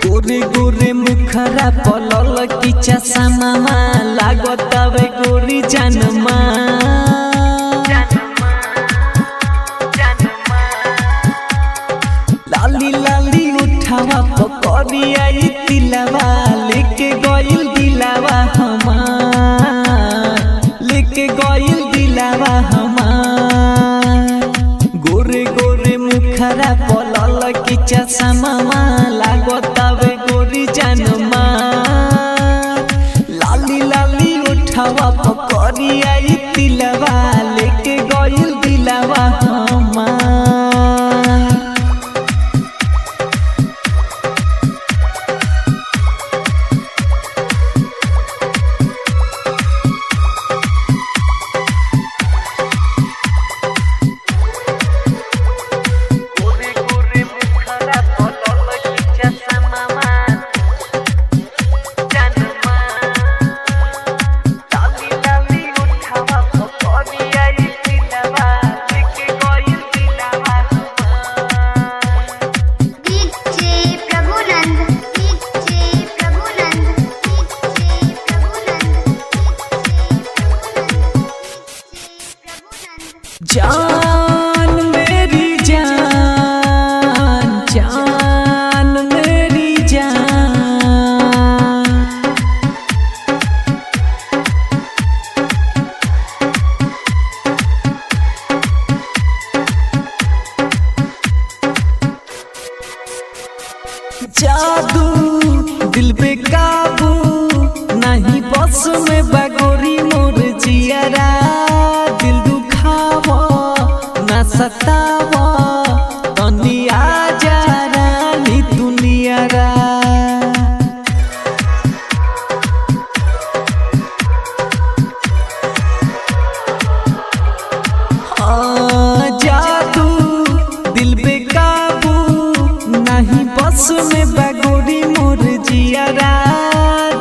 गोरे गोरे मुखरा पलल की चश्मा लागतावे गोरी जनमा लाली लाली उठावा पकड़ी आई तिलावा लेके गइल दिलावा हमार लेके गइल दिलावा हमार गोरे गोरे मुखरा पलल की चश्मा लागतावे गोरी जनमा लाली लाली उठावा पकड़ी आई तिलावा लेके गइल दिलावा हमार जान मेरी जान जान मेरी जान जादू दिल पे काबू नहीं बस में बगोरी मोर जियारा सतावा तनी आजा रानी दुनियारा जादू दिल पे काबू नहीं बस में बगोरी मोर जियारा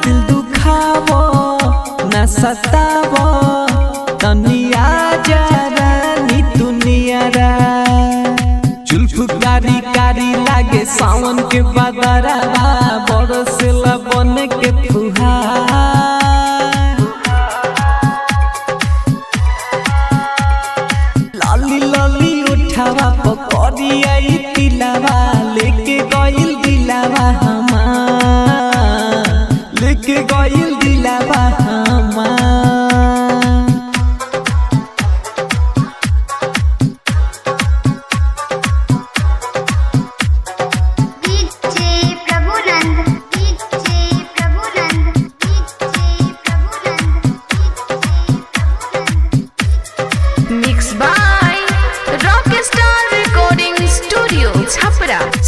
दिल दुखावा ना सतावा तनी आजा जुल्फ कारी कारी लागे सावन के बदरवा बरसला बन के फुहार लाली लाली उठावा पकड़ी आई तिलावा लेके गइल दिलावा हमार लेके गइल दिलावा हमार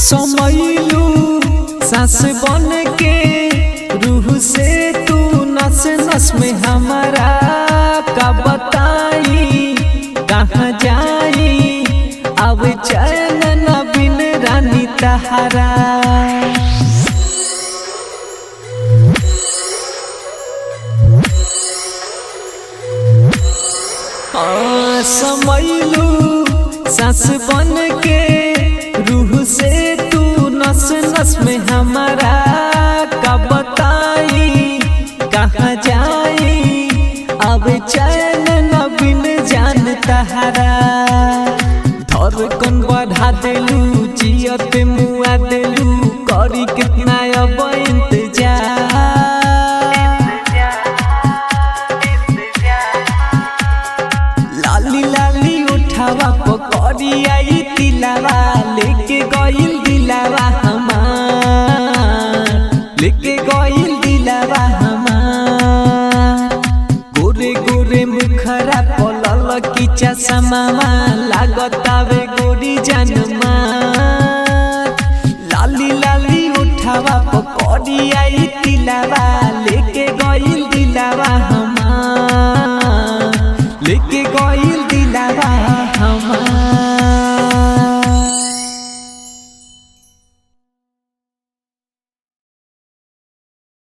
समैलू सांस बन के रूह से तू नस नस में हमारा का बताई कहाँ जाई अब चैन न बिन रानी तहारा समैलू सांस बन के रूह से तू नस नस में हमारा का बताई कहाँ जाई अब चैन न बिन जान तहारा धड़कन बढ़ा देलू जियत मुआ देलू करी कितना अब इंतजार लाली लाली चश्मावा लागतावे गोरी जनमा लाली लाली उठावा पकड़ी आई तिलावा लेके गइल दिलावा हमार लेके गइल